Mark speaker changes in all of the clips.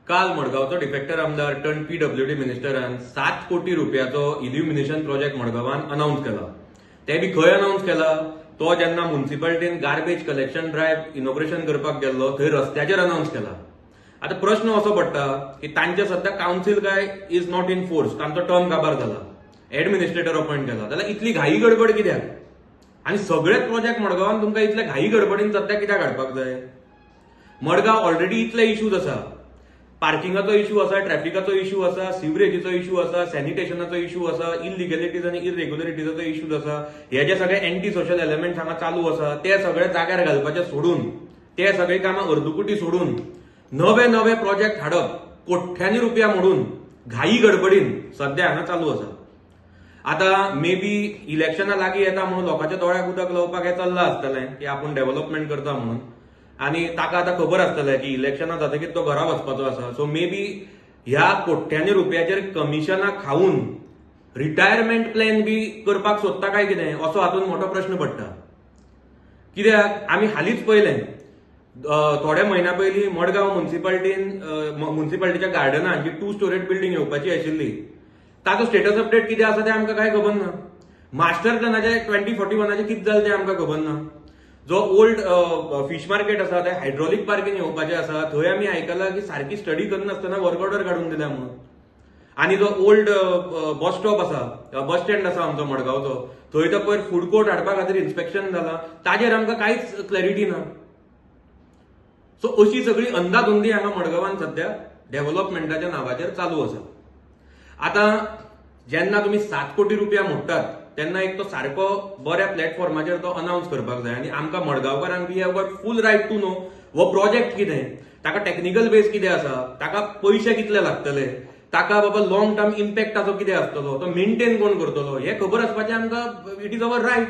Speaker 1: काल मडगावचो डिफेक्टर आमदार turn PWD मिनिस्टरान 7 कोटी रुपयाचो इल्युमिनेशन प्रोजेक्ट मडगावान अनाउन्स केला. ते बी खंय अनाउन्स केला तो जेन्ना म्युनिसिपालिटीन गार्बेज कलेक्शन ड्रायव्ह इनॉग्रेशन करपाक गेल्लो थंय रस्त्याचेर अनाउन्स केला. आता प्रश्न असो पडटा की तांचे सध्या काउन्सिल काय इज नॉट इन फोर्स, तांचो टर्म काबार जाला, एडमिनिस्ट्रेटर अपॉइंट केला, जाल्यार इतली घाई गडबड कित्याक? आणि सगळेच प्रोजेक्ट मडगावान तुमकां इतले घाई गडबडीन सध्या कित्याक हाडपाक जाय? मडगाव ऑलरेडी इतले इश्यूज आसा, पार्किंगाचो इश्यू आसा, ट्रॅफिकाचो इश्यू आसा, सिवरेजीचो इश्यू आसा, सॅनिटेशनाचो इश्यू आसा, इलिगॅलिटीज आनी इरेग्युलरिटीजाचो इश्यूज आसा, हे जे सगळे अँटी सोशल एलिमेंट्स हांगा चालू आसा ते सगळे जाग्यार घालपाचे सोडून, ते सगळी कामां अर्दुकुटी सोडून नवे नवे प्रोजेक्ट हाडप कोट्यांनी रुपया मोडून घाई गडबडीन सध्या हांगा चालू आसा. आता मे बी इलेक्शनां लागीं येता म्हणून लोकांच्या दोळ्याक उदक लावपाक हे चल्लां आसतलें की आपूण डेव्हलपमेंट करता म्हणून, आनी ताका आतां खबर आसतलें की इलेक्शनां जातकीर तो घरा वचपाचो आसा. सो मे बी ह्या कोट्यांनी रुपयाचेर कमिशनां खावून रिटायरमेंट प्लॅन बी करपाक सोदता काय कितें असो हातूंत मोठो प्रश्न पडटा. कित्याक आमी हालींच पळयलें थोड्या म्हयन्या पयलीं मडगांव म्युनिसिपालिटीच्या गार्डनांत जी 2 स्टोरेड बिल्डींग येवपाची आशिल्ली ताचो स्टेटस अपडेट कितें आसा तें आमकां कांय खबर ना. मास्टर प्लॅनाचे 2041 कितें जालें तें आमकां खबर ना. जो ओल्ड फिश मार्केट आसा ते हायड्रॉलिक पार्कीन येवपाचें आसा, थंय आमी आयकलां की सारकी स्टडी करनासतना वर्क ऑर्डर काडून दिल्या म्हणून. आनी जो ओल्ड बस स्टॉप आसा, बस स्टँड आसा आमचो मडगावचो, थंय तो पयर फूड कोर्ट हाडपा खातीर इन्स्पेक्शन जालां, ताजेर आमकां कांयच क्लॅरिटी ना. सो अशी सगळी अंधाधुंदी हांगा मडगांवान सध्या डेव्हलपमेंटाच्या नांवाचेर चालू आसा. आता जेन्ना तुम्ही 7 कोटी रुपया मोडटात तेन्ना एक तो सारको बऱ्या प्लॅटफॉर्माचेर तो अनाउन्स करपाक जाय. आनी आमकां मडगांवकारांक we have got full right to know हो प्रोजेक्ट कितें, ताका टेक्निकल बेस कितें आसा, ताका पयशे कितले लागतले, ताका बाबा लॉंग टर्म इम्पॅक्ट ताचो कितें आसतलो, तो मेंटेन कोण करतलो, हे खबर आसपाचें आमकां इट इज अवर रायट.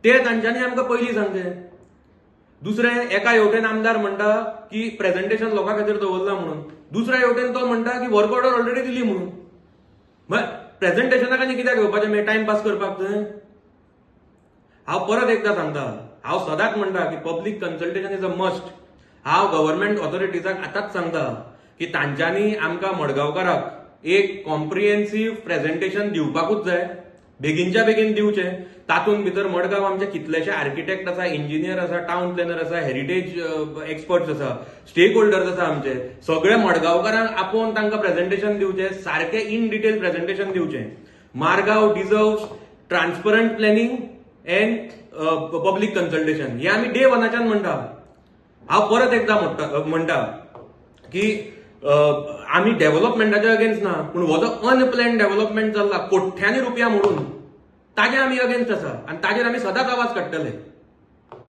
Speaker 1: ते तांच्यांनी आमकां पयलीं सांगचें. दुसरें एका हेवटेन आमदार म्हणटा की प्रेझेंटेशन लोकां खातीर दवरलां म्हणून, दुसऱ्या हेवटेन तो म्हणटा की वर्क ऑर्डर ऑलरेडी दिली म्हणून. प्रेझेंटेशनाक आनी कित्याक घेवपाचें मागीर टायमपास करपाक थंय? हांव परत एकदां सांगता, हांव सदांच म्हणटा की public consultation is a must. हांव गव्हर्नमेंट ऑथॉरिटीजाक आतांच सांगता की तांच्यांनी आमकां मडगांवकाराक एक कॉम्प्रिहेन्सिव्ह प्रेझेंटेशन दिवपाकूच जाय, बेगीनच्या बेगीन दिवचें. तातूंत भितर मडगांव आमचे कितलेशे आर्किटेक्ट आसा, इंजिनियर आसा, टावन प्लॅनर आसा, हेरिटेज एक्सपर्ट्स आसा, स्टेक होल्डर्स आसा, आमचे सगळे मडगांवकारांक आपोवन तांकां प्रेझेंटेशन दिवचें, सारकें इन डिटेल प्रेझेंटेशन दिवचें. Margao deserves transparent planning end public consultation, हे आमी डे वनाच्यान म्हणटा. हांव परत एकदां म्हणटा की आमी डेव्हलपमेंटाच्या अगेन्स्ट ना, पूण हो जो अनप्लॅन्ड डेव्हलपमेंट चल्ला कोट्यांनी रुपया मोडून ताजे आमी अगेन्स्ट आसा आनी ताजेर आमी सदांच आवाज काडटले.